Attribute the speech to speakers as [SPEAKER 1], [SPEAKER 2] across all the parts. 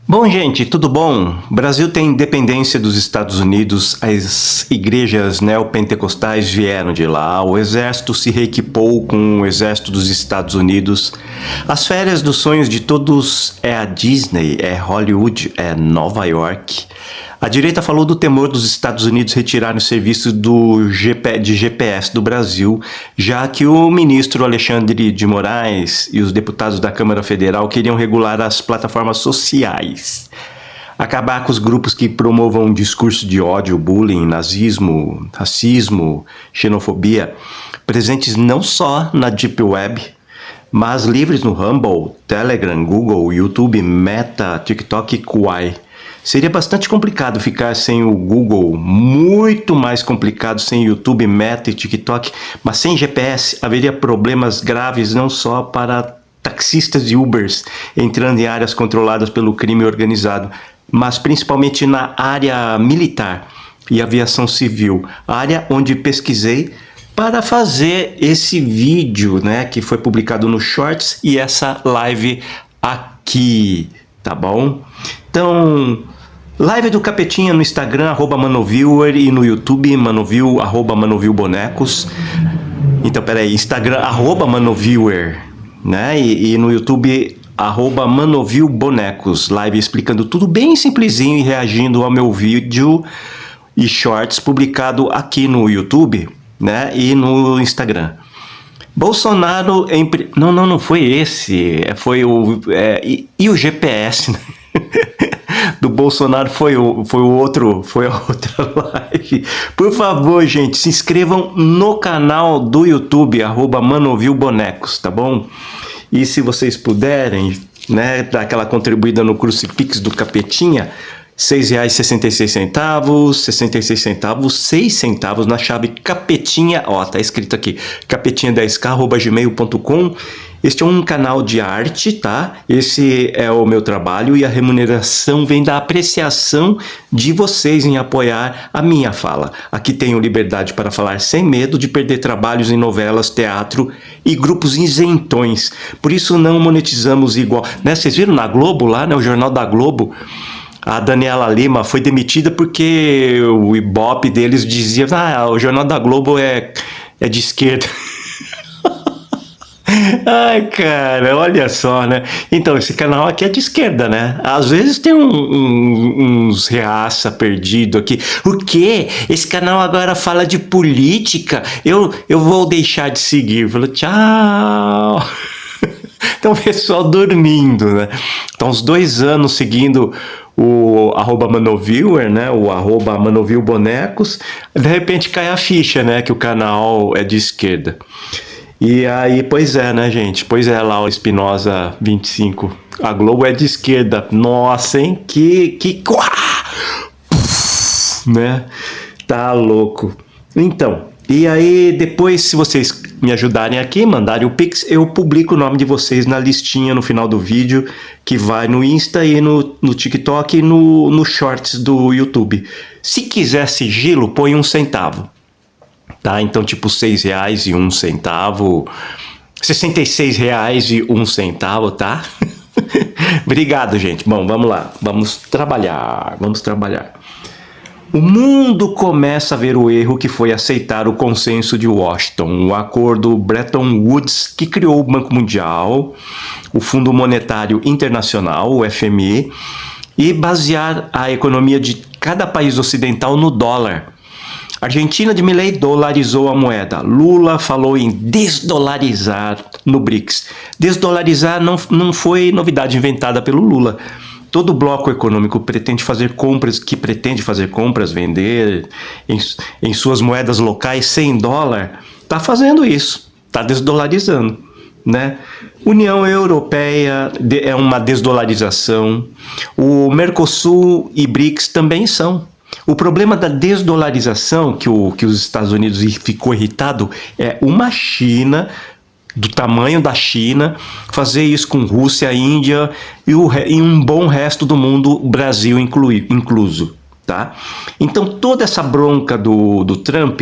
[SPEAKER 1] Bom, gente, tudo bom? O Brasil tem independência dos Estados Unidos, as igrejas neopentecostais vieram de lá, o exército se reequipou com o exército dos Estados Unidos. As férias dos sonhos de todos é a Disney, é Hollywood, é Nova York. A direita falou do temor dos Estados Unidos retirarem o serviço de GPS do Brasil, já que o ministro Alexandre de Moraes e os deputados da Câmara Federal queriam regular as plataformas sociais, acabar com os grupos que promovam um discurso de ódio, bullying, nazismo, racismo, xenofobia, presentes não só na Deep Web, mas livres no Rumble, Telegram, Google, YouTube, Meta, TikTok e Quai. Seria bastante complicado ficar sem o Google, muito mais complicado sem YouTube, Meta e TikTok, mas sem GPS haveria problemas graves não só para taxistas e Ubers entrando em áreas controladas pelo crime organizado, mas principalmente na área militar e aviação civil, área onde pesquisei para fazer esse vídeo, né, que foi publicado no Shorts e essa live aqui, tá bom? Então, live do Capetinha no Instagram, @Manoviewer, e no YouTube, Manoview, @ManoviewBonecos. Então, peraí, Instagram, @Manoviewer, né? E no YouTube, @ManoviewBonecos. Live explicando tudo bem simplesinho e reagindo ao meu vídeo e shorts publicado aqui no YouTube, né? E no Instagram. Bolsonaro... Não foi esse. Foi o... E o GPS, né? Do Bolsonaro foi a outra live. Por favor, gente, se inscrevam no canal do YouTube, @ManoviewBonecos, tá bom? E se vocês puderem, né, dar aquela contribuída no Crucifix do Capetinha, R$ 6,66, 66 centavos, 6 centavos na chave Capetinha, ó, tá escrito aqui, capetinha10k@gmail.com. Este é um canal de arte, tá? Esse é o meu trabalho e a remuneração vem da apreciação de vocês em apoiar a minha fala. Aqui tenho liberdade para falar sem medo de perder trabalhos em novelas, teatro e grupos isentões. Por isso não monetizamos igual, né? Vocês viram na Globo lá, né? O Jornal da Globo, a Daniela Lima foi demitida porque o Ibope deles dizia: o Jornal da Globo é de esquerda. Ai, cara, olha só, né? Então, esse canal aqui é de esquerda, né? Às vezes tem uns reaça perdido aqui. O quê? Esse canal agora fala de política? Eu vou deixar de seguir. Falou, tchau. Então, o pessoal dormindo, né? Então, uns 2 anos seguindo o @Manoviewer, né? O @ManoviewBonecos. De repente cai a ficha, né? Que o canal é de esquerda. E aí, pois é, né, gente? Pois é, Laura Espinosa 25. A Globo é de esquerda. Nossa, hein? Né? Tá louco. Então, e aí depois, se vocês me ajudarem aqui, mandarem o Pix, eu publico o nome de vocês na listinha no final do vídeo, que vai no Insta e no TikTok e no Shorts do YouTube. Se quiser sigilo, põe 1 centavo. Tá? Então, tipo, R$6,01, R$66,01, tá? Obrigado, gente. Bom, vamos lá. Vamos trabalhar. O mundo começa a ver o erro que foi aceitar o consenso de Washington, o acordo Bretton Woods, que criou o Banco Mundial, o Fundo Monetário Internacional, o FMI, e basear a economia de cada país ocidental no dólar. A Argentina de Milei dolarizou a moeda. Lula falou em desdolarizar no BRICS. Desdolarizar não foi novidade inventada pelo Lula. Todo bloco econômico pretende fazer compras, vender em suas moedas locais sem dólar, está fazendo isso, está desdolarizando, né? União Europeia é uma desdolarização. O Mercosul e BRICS também são. O problema da desdolarização que os Estados Unidos ficou irritado é uma China do tamanho da China fazer isso com Rússia, Índia e um bom resto do mundo, Brasil incluso, tá? Então toda essa bronca do Trump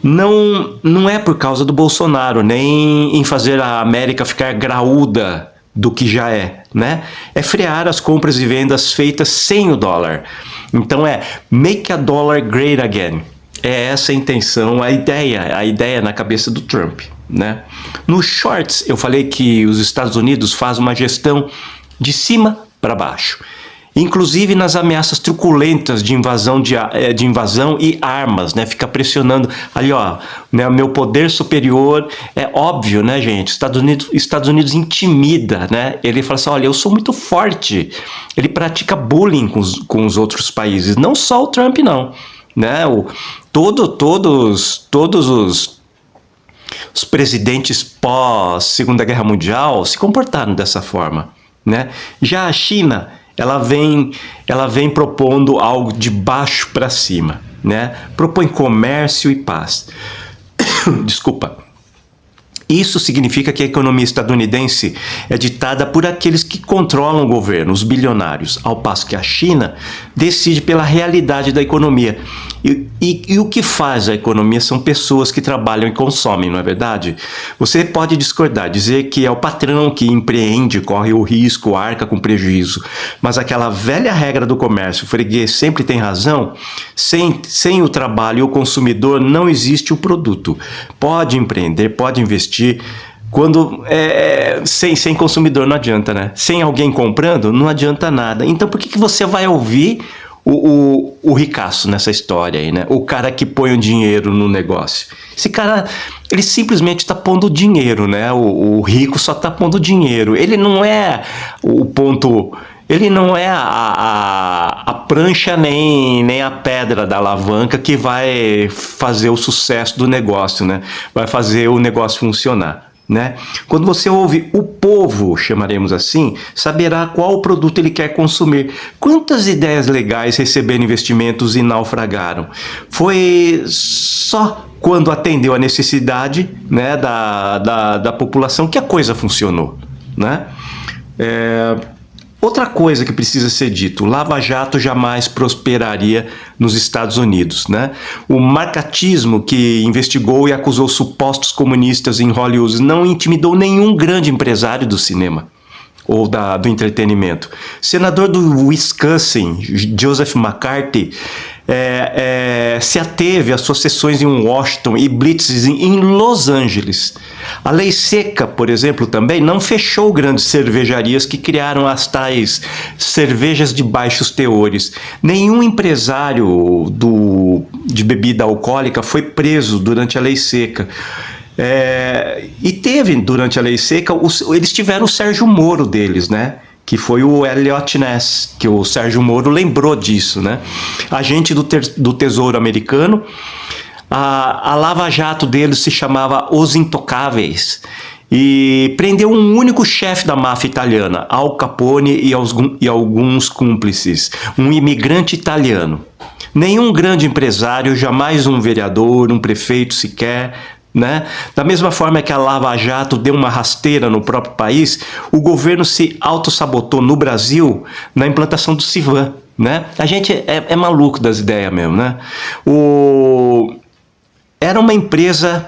[SPEAKER 1] não é por causa do Bolsonaro, nem em fazer a América ficar graúda do que já é, né? É frear as compras e vendas feitas sem o dólar. Então é make a dollar great again. É essa a intenção, a ideia na cabeça do Trump, né? No Shorts eu falei que os Estados Unidos fazem uma gestão de cima para baixo. Inclusive nas ameaças truculentas de invasão e armas, né? Fica pressionando ali, ó, né? Meu poder superior é óbvio, né, gente? Estados Unidos intimida, né? Ele fala assim, olha, eu sou muito forte. Ele pratica bullying com os outros países, não só o Trump, não, né? Todos os presidentes pós Segunda Guerra Mundial se comportaram dessa forma, né? Já a China, ela vem propondo algo de baixo para cima, né? Propõe comércio e paz. Desculpa. Isso significa que a economia estadunidense é ditada por aqueles que controlam o governo, os bilionários, ao passo que a China decide pela realidade da economia. E o que faz a economia são pessoas que trabalham e consomem, não é verdade? Você pode discordar, dizer que é o patrão que empreende, corre o risco, arca com prejuízo, mas aquela velha regra do comércio, o freguês sempre tem razão, sem o trabalho e o consumidor não existe o produto. Pode empreender, pode investir, quando sem consumidor não adianta, né? Sem alguém comprando não adianta nada. Então por que você vai ouvir o ricaço nessa história aí, né? O cara que põe o dinheiro no negócio. Esse cara, ele simplesmente está pondo dinheiro, né? O rico só está pondo dinheiro. Ele não é o ponto... Ele não é a prancha nem a pedra da alavanca que vai fazer o sucesso do negócio, né? Vai fazer o negócio funcionar, né? Quando você ouve o povo, chamaremos assim, saberá qual produto ele quer consumir. Quantas ideias legais receberam investimentos e naufragaram? Foi só quando atendeu a necessidade, né, da população que a coisa funcionou, né? Outra coisa que precisa ser dito, o Lava Jato jamais prosperaria nos Estados Unidos, né? O marcatismo que investigou e acusou supostos comunistas em Hollywood não intimidou nenhum grande empresário do cinema ou do entretenimento. Senador do Wisconsin, Joseph McCarthy, se ateve às suas sessões em Washington e blitzes em Los Angeles. A lei seca, por exemplo, também não fechou grandes cervejarias que criaram as tais cervejas de baixos teores. Nenhum empresário de bebida alcoólica foi preso durante a lei seca. E teve, durante a lei seca, eles tiveram o Sérgio Moro deles, né? Que foi o Elliot Ness, que o Sérgio Moro lembrou disso, né? Agente do Tesouro Americano. A Lava Jato deles se chamava Os Intocáveis e prendeu um único chefe da máfia italiana, Al Capone, e alguns cúmplices, um imigrante italiano. Nenhum grande empresário, jamais um vereador, um prefeito sequer, né? Da mesma forma que a Lava Jato deu uma rasteira no próprio país, o governo se autossabotou no Brasil na implantação do Civan, né? A gente é maluco das ideias mesmo, né? Era uma empresa,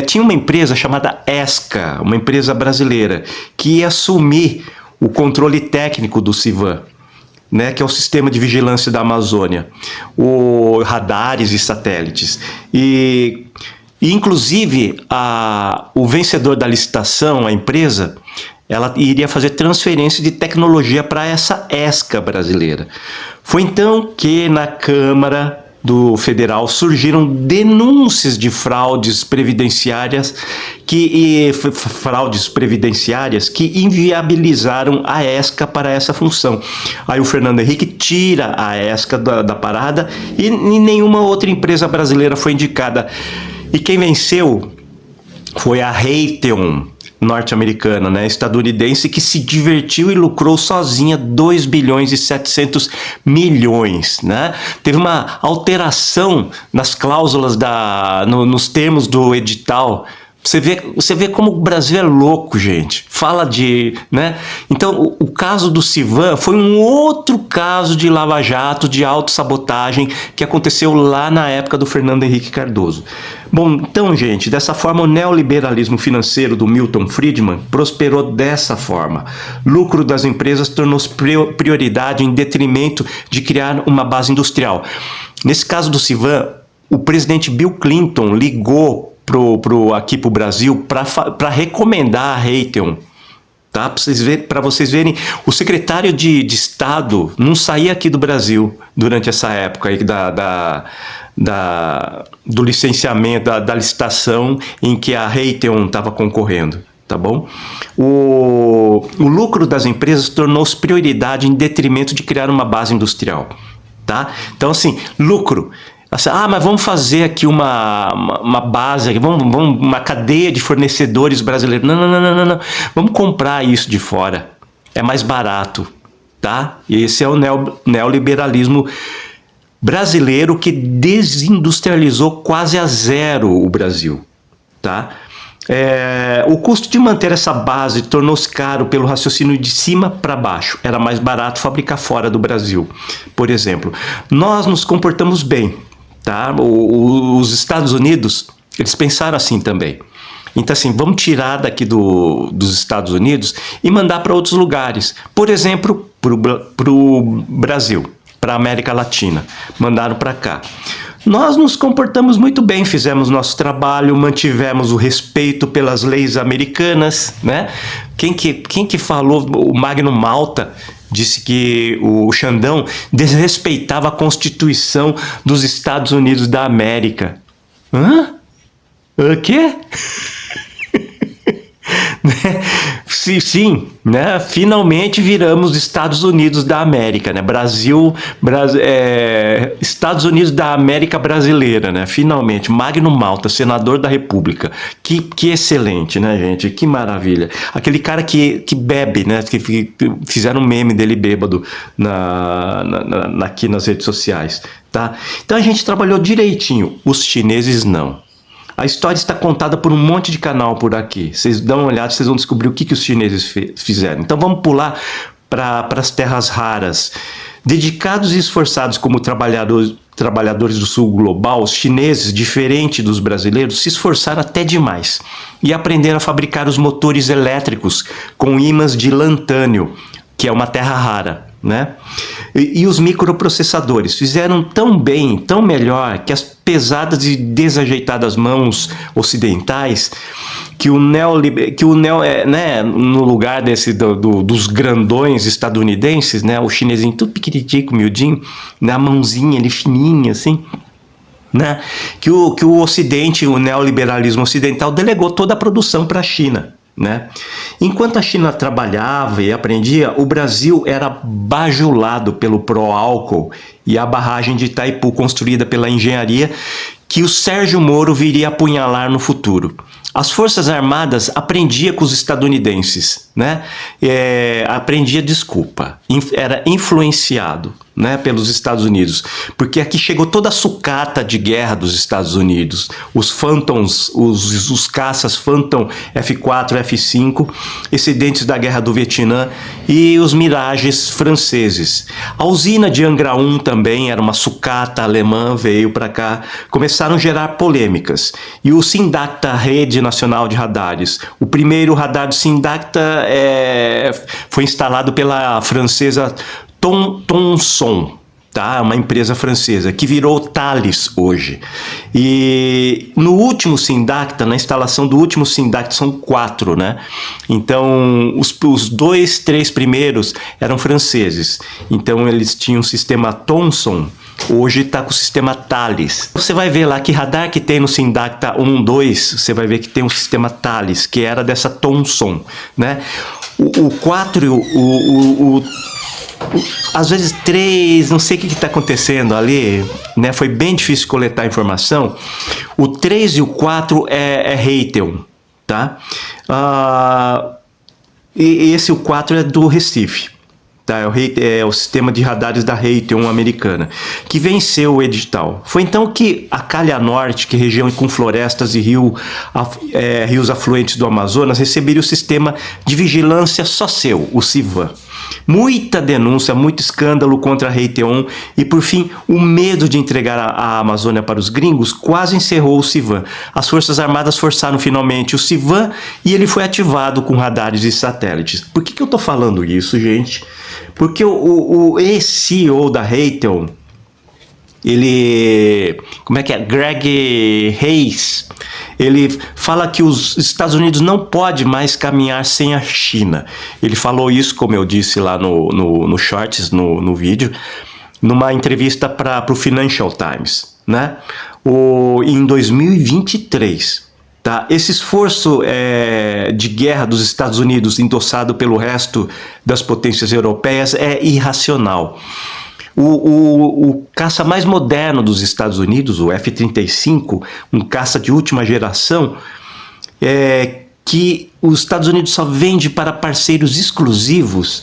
[SPEAKER 1] tinha uma empresa chamada ESCA, uma empresa brasileira, que ia assumir o controle técnico do Civan, né, que é o sistema de vigilância da Amazônia, radares e satélites. E inclusive, o vencedor da licitação, a empresa, ela iria fazer transferência de tecnologia para essa ESCA brasileira. Foi então que na Câmara Federal surgiram denúncias de fraudes previdenciárias que inviabilizaram a ESCA para essa função. Aí o Fernando Henrique tira a ESCA da parada e nenhuma outra empresa brasileira foi indicada. E quem venceu foi a Raytheon, norte-americana, né, estadunidense, que se divertiu e lucrou sozinha 2 bilhões e 700 milhões, né? Teve uma alteração nas cláusulas nos termos do edital Você vê como o Brasil é louco, gente. Fala de, né? Então, o caso do Civan foi um outro caso de lava-jato, de autossabotagem que aconteceu lá na época do Fernando Henrique Cardoso. Bom, então, gente, dessa forma o neoliberalismo financeiro do Milton Friedman prosperou dessa forma. Lucro das empresas tornou-se prioridade em detrimento de criar uma base industrial. Nesse caso do Civan, o presidente Bill Clinton ligou aqui para o Brasil para recomendar a Raytheon, tá? Para vocês verem, o secretário de Estado não saía aqui do Brasil durante essa época aí do licenciamento, da licitação em que a Raytheon estava concorrendo. Tá bom? O lucro das empresas tornou-se prioridade em detrimento de criar uma base industrial. Tá? Então, assim, lucro. Mas vamos fazer aqui uma base, uma cadeia de fornecedores brasileiros. Não. Vamos comprar isso de fora. É mais barato, tá? E esse é o neoliberalismo brasileiro que desindustrializou quase a zero o Brasil, tá? O custo de manter essa base tornou-se caro pelo raciocínio de cima para baixo. Era mais barato fabricar fora do Brasil. Por exemplo, nós nos comportamos bem. Tá? Os Estados Unidos, eles pensaram assim também. Então, assim, vamos tirar daqui dos Estados Unidos e mandar para outros lugares. Por exemplo, para o Brasil, para a América Latina. Mandaram para cá. Nós nos comportamos muito bem, fizemos nosso trabalho, mantivemos o respeito pelas leis americanas, né? Quem que falou? O Magno Malta disse que o Xandão desrespeitava a Constituição dos Estados Unidos da América. Hã? O quê? Sim, né? Finalmente viramos Estados Unidos da América, né? Estados Unidos da América brasileira, né? Finalmente, Magno Malta, senador da República. Que excelente, né, gente? Que maravilha. Aquele cara que bebe, né? Que fizeram um meme dele bêbado aqui nas redes sociais, tá? Então a gente trabalhou direitinho, os chineses não. A história está contada por um monte de canal por aqui. Vocês dão uma olhada, vocês vão descobrir o que os chineses fizeram. Então vamos pular para as terras raras. Dedicados e esforçados como trabalhadores do sul global, os chineses, diferente dos brasileiros, se esforçaram até demais e aprenderam a fabricar os motores elétricos com ímãs de lantânio, que é uma terra rara, né? E os microprocessadores fizeram tão bem, tão melhor, que as pesadas e desajeitadas mãos ocidentais, né, no lugar dos grandões estadunidenses, né, o chinesinho tudo pequitico, miudinho, na mãozinha ali fininha assim, né, que o Ocidente, o neoliberalismo ocidental delegou toda a produção para a China. Né? Enquanto a China trabalhava e aprendia, o Brasil era bajulado pelo pró-álcool e a barragem de Itaipu, construída pela engenharia que o Sérgio Moro viria a apunhalar no futuro. As Forças Armadas aprendiam com os estadunidenses, né? Era influenciado, né, pelos Estados Unidos, porque aqui chegou toda a sucata de guerra dos Estados Unidos, os Phantoms, os caças Phantom F4, F5, excedentes da Guerra do Vietnã e os Mirages franceses. A usina de Angra 1 também era uma sucata alemã, veio para cá, começaram a gerar polêmicas. E o Sindacta, Rede Nacional de Radares, o primeiro radar do Sindacta foi instalado pela francesa Thomson, tá? Uma empresa francesa que virou Thales hoje. E no último Sindacta, na instalação do último Sindacta, são 4, né? Então, os 2, 3 primeiros eram franceses. Então, eles tinham o sistema Thomson. Hoje está com o sistema Thales. Você vai ver lá que radar que tem no Sindacta 1, 2, você vai ver que tem um sistema Thales, que era dessa Thomson, né? O 4 às vezes 3, não sei o que está acontecendo ali, né? Foi bem difícil coletar a informação. O 3 e o 4 é Raytheon, tá? E esse o 4 é do Recife, tá? É o sistema de radares da Raytheon americana, que venceu o edital. Foi então que a Calha Norte, que é região com florestas e rios afluentes do Amazonas, receberia o sistema de vigilância só seu, o CIVAM. Muita denúncia, muito escândalo contra a Raytheon e, por fim, o medo de entregar a Amazônia para os gringos quase encerrou o CIVAM. As Forças Armadas forçaram finalmente o CIVAM e ele foi ativado com radares e satélites. Por que eu estou falando isso, gente? Porque o ex-CEO da Raytheon, ele... como é que é? Greg Hayes, ele fala que os Estados Unidos não podem mais caminhar sem a China. Ele falou isso, como eu disse lá no Shorts, no vídeo, numa entrevista para o Financial Times, né? Em 2023. Tá? Esse esforço de guerra dos Estados Unidos, endossado pelo resto das potências europeias, é irracional. O caça mais moderno dos Estados Unidos, o F-35, um caça de última geração, que os Estados Unidos só vende para parceiros exclusivos,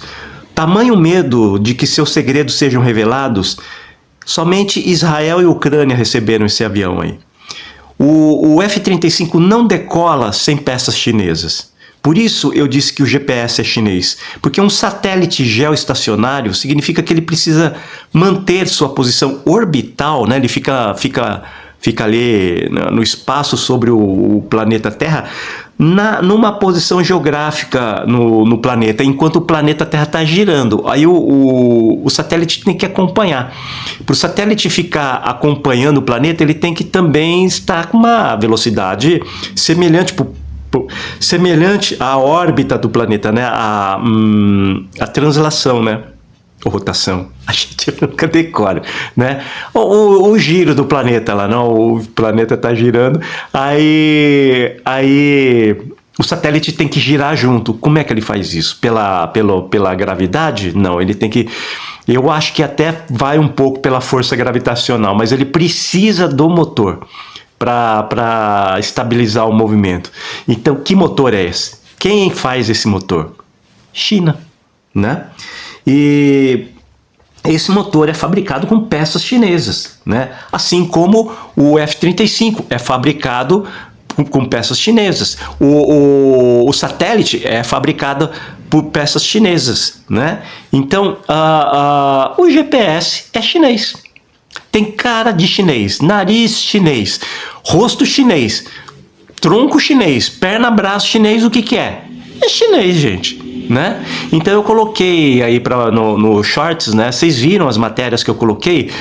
[SPEAKER 1] tamanho medo de que seus segredos sejam revelados, somente Israel e Ucrânia receberam esse avião aí. O F-35 não decola sem peças chinesas. Por isso eu disse que o GPS é chinês, porque um satélite geoestacionário significa que ele precisa manter sua posição orbital, né? Ele fica ali no espaço sobre o planeta Terra, numa posição geográfica no planeta, enquanto o planeta Terra está girando. Aí o satélite tem que acompanhar. Para o satélite ficar acompanhando o planeta, ele tem que também estar com uma velocidade semelhante à órbita do planeta, né? A translação, né? Ou rotação, a gente nunca decora, né? O giro do planeta lá, não? O planeta está girando, aí o satélite tem que girar junto. Como é que ele faz isso? Pela gravidade? Não, ele tem que... Eu acho que até vai um pouco pela força gravitacional, mas ele precisa do motor para estabilizar o movimento. Então, que motor é esse? Quem faz esse motor? China, né? E esse motor é fabricado com peças chinesas, né? Assim como o F-35 é fabricado com peças chinesas. O satélite é fabricado por peças chinesas, né? Então, o GPS é chinês. Tem cara de chinês, nariz chinês, rosto chinês, tronco chinês, perna, braço chinês, o que é? É chinês, gente, né? Então eu coloquei aí no Shorts, né? Vocês viram as matérias que eu coloquei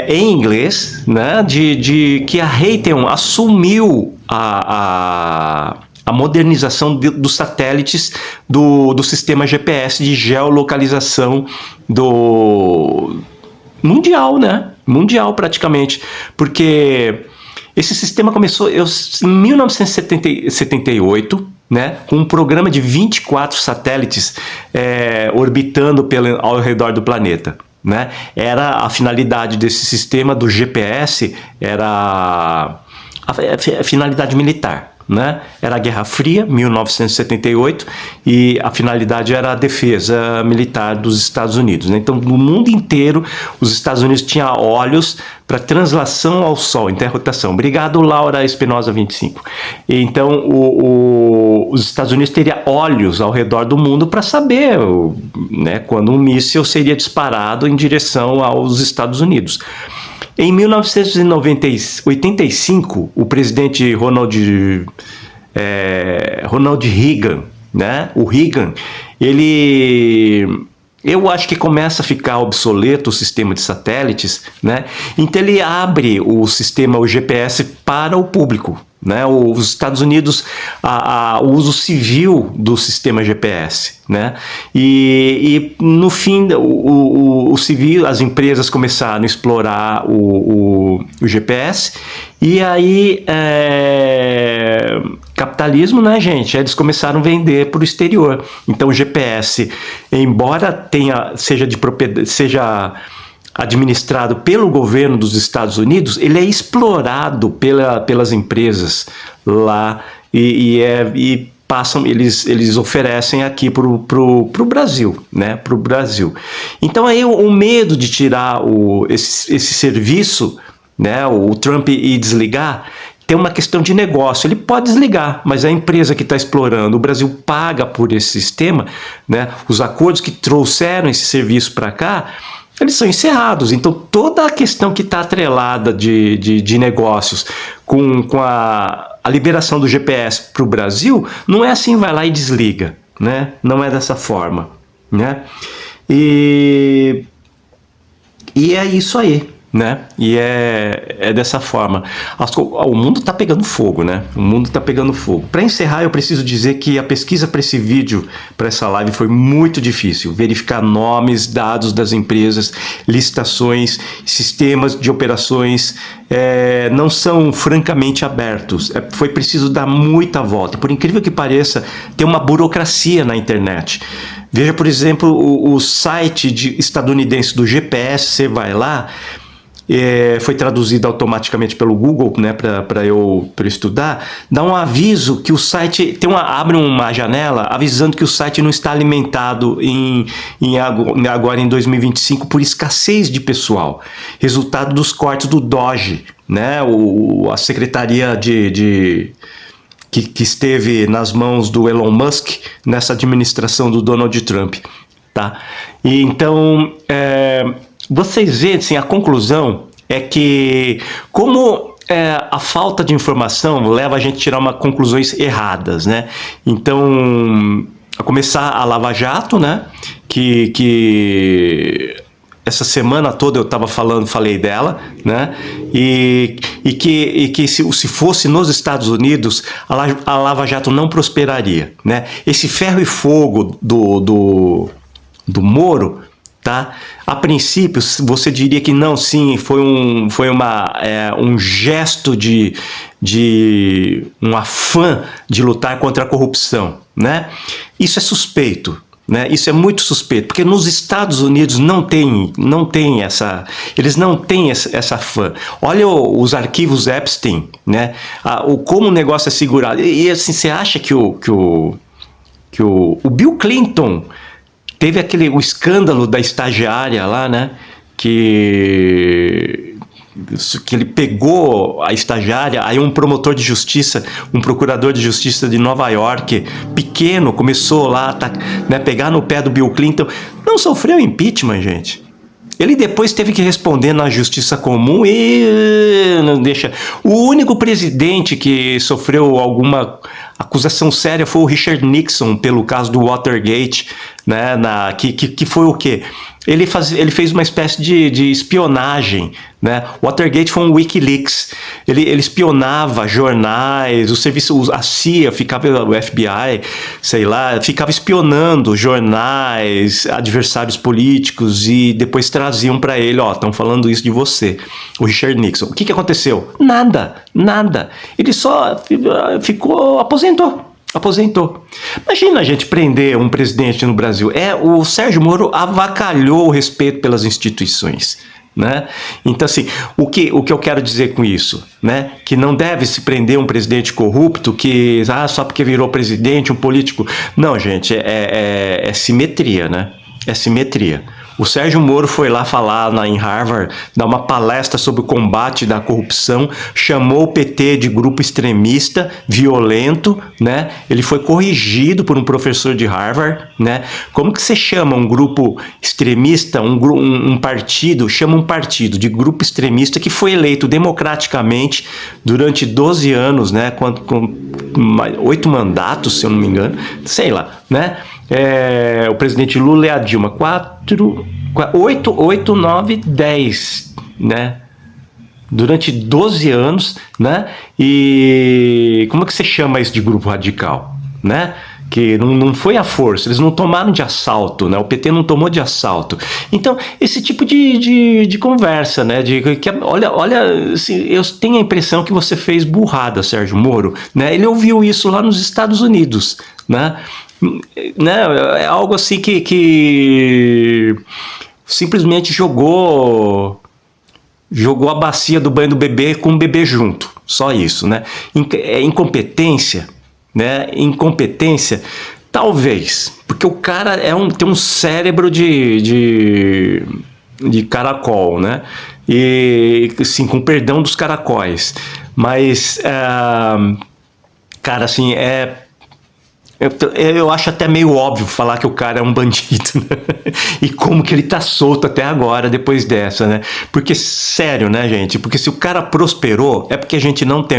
[SPEAKER 1] em inglês, né? De que a Raytheon assumiu a modernização dos satélites do sistema GPS de geolocalização mundial, né? Mundial praticamente, porque esse sistema começou em 1978, né? Com um programa de 24 satélites orbitando ao redor do planeta, né? Era a finalidade desse sistema do GPS, era a finalidade militar, né? Era a Guerra Fria, 1978, e a finalidade era a defesa militar dos Estados Unidos, né? Então, no mundo inteiro, os Estados Unidos tinham olhos para translação ao Sol, interrotação. Obrigado, Laura Espinosa 25. Então, os Estados Unidos teriam olhos ao redor do mundo para saber, né, quando um míssil seria disparado em direção aos Estados Unidos. Em 1985, o presidente Ronald Reagan, né? O Reagan, eu acho que começa a ficar obsoleto o sistema de satélites, né? Então ele abre o GPS para o público, né? Os Estados Unidos, o uso civil do sistema GPS, né? E no fim, o civil, as empresas começaram a explorar o GPS, e aí capitalismo, né, gente? Eles começaram a vender para o exterior. Então o GPS, embora seja administrado pelo governo dos Estados Unidos, ele é explorado pelas empresas lá e passam, eles oferecem aqui pro Brasil, né? Pro Brasil. Então aí o medo de tirar esse serviço, né? O Trump ir desligar, tem uma questão de negócio. Ele pode desligar, mas a empresa que está explorando, o Brasil paga por esse sistema, né? Os acordos que trouxeram esse serviço para cá, eles são encerrados. Então, toda a questão que está atrelada de negócios com a liberação do GPS para o Brasil, não é assim, vai lá e desliga, né? Não é dessa forma, né? E é isso aí, né? E é dessa forma. O mundo está pegando fogo, né? O mundo está pegando fogo. Para encerrar, eu preciso dizer que a pesquisa para esse vídeo, para essa live, foi muito difícil. Verificar nomes, dados das empresas, licitações, sistemas de operações não são francamente abertos. Foi preciso dar muita volta. Por incrível que pareça, tem uma burocracia na internet. Veja, por exemplo, o site estadunidense do GPS, você vai lá, foi traduzido automaticamente pelo Google, né, para eu estudar, dá um aviso que o site abre uma janela avisando que o site não está alimentado agora em 2025 por escassez de pessoal, resultado dos cortes do DOGE, né, a secretaria que esteve nas mãos do Elon Musk nessa administração do Donald Trump, tá? E então vocês veem, assim, a conclusão é que como a falta de informação leva a gente a tirar conclusões erradas, né? Então, a começar a Lava Jato, né? Que essa semana toda eu falei dela, né? E que se fosse nos Estados Unidos, a Lava Jato não prosperaria, né? Esse ferro e fogo do Moro, tá? A princípio, você diria que não, sim, foi um gesto de um afã de lutar contra a corrupção, né? Isso é suspeito, né? Isso é muito suspeito, porque nos Estados Unidos eles não têm essa afã. Olha os arquivos Epstein, né? Como o negócio é segurado. E assim, você acha que o Bill Clinton teve o escândalo da estagiária lá, né? Que ele pegou a estagiária, aí um promotor de justiça, um procurador de justiça de Nova York, pequeno, começou lá, né, pegar no pé do Bill Clinton. Não sofreu impeachment, gente. Ele depois teve que responder na justiça comum e não deixa. O único presidente que sofreu alguma acusação séria foi o Richard Nixon pelo caso do Watergate, né? Que foi o quê? Ele fez uma espécie de espionagem, né? Watergate foi um WikiLeaks. Ele espionava jornais, a CIA ficava, o FBI, sei lá, ficava espionando jornais, adversários políticos e depois traziam para ele, estão falando isso de você, o Richard Nixon. O que aconteceu? Nada. Ele só aposentou. Imagina a gente prender um presidente no Brasil. O Sérgio Moro avacalhou o respeito pelas instituições, né? Então, assim, o que eu quero dizer com isso, né? Que não deve se prender um presidente corrupto que só porque virou presidente, um político. Não, gente, é simetria, né? É simetria. O Sérgio Moro foi lá falar em Harvard, dar uma palestra sobre o combate da corrupção, chamou o PT de grupo extremista, violento, né? Ele foi corrigido por um professor de Harvard, né? Como que você chama um grupo extremista, um partido, chama um partido de grupo extremista que foi eleito democraticamente durante 12 anos, né? Com 8 mandatos, se eu não me engano, sei lá, né? O presidente Lula e a Dilma, 8, 9, 10, né? Durante 12 anos, né? E como é que você chama isso de grupo radical, né? Que não foi à força, eles não tomaram de assalto, né? O PT não tomou de assalto. Então, esse tipo de conversa, né? Olha, assim, eu tenho a impressão que você fez burrada, Sérgio Moro, né? Ele ouviu isso lá nos Estados Unidos, né? É algo assim que simplesmente jogou a bacia do banho do bebê com o bebê junto, só isso, né? É incompetência, né? Incompetência, talvez, porque o cara tem um cérebro de caracol, né? E, assim, com perdão dos caracóis. Mas, cara, assim, eu acho até meio óbvio falar que o cara é um bandido, né? E como que ele tá solto até agora, depois dessa, né? Porque, sério, né, gente? Porque se o cara prosperou, é porque a gente não tem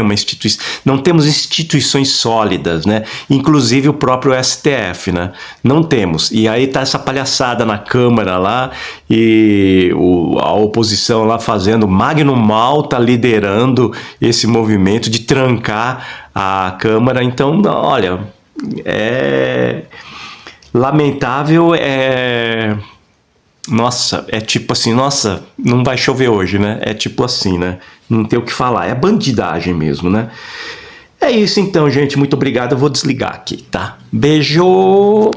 [SPEAKER 1] não temos instituições sólidas, né? Inclusive o próprio STF, né? Não temos. E aí tá essa palhaçada na Câmara lá, e a oposição lá fazendo, Magno Malta liderando esse movimento de trancar a Câmara. Então, olha, é lamentável, nossa, é tipo assim, nossa, não vai chover hoje, né? É tipo assim, né? Não tem o que falar, é bandidagem mesmo, né? É isso então, gente, muito obrigado, eu vou desligar aqui, tá? Beijo!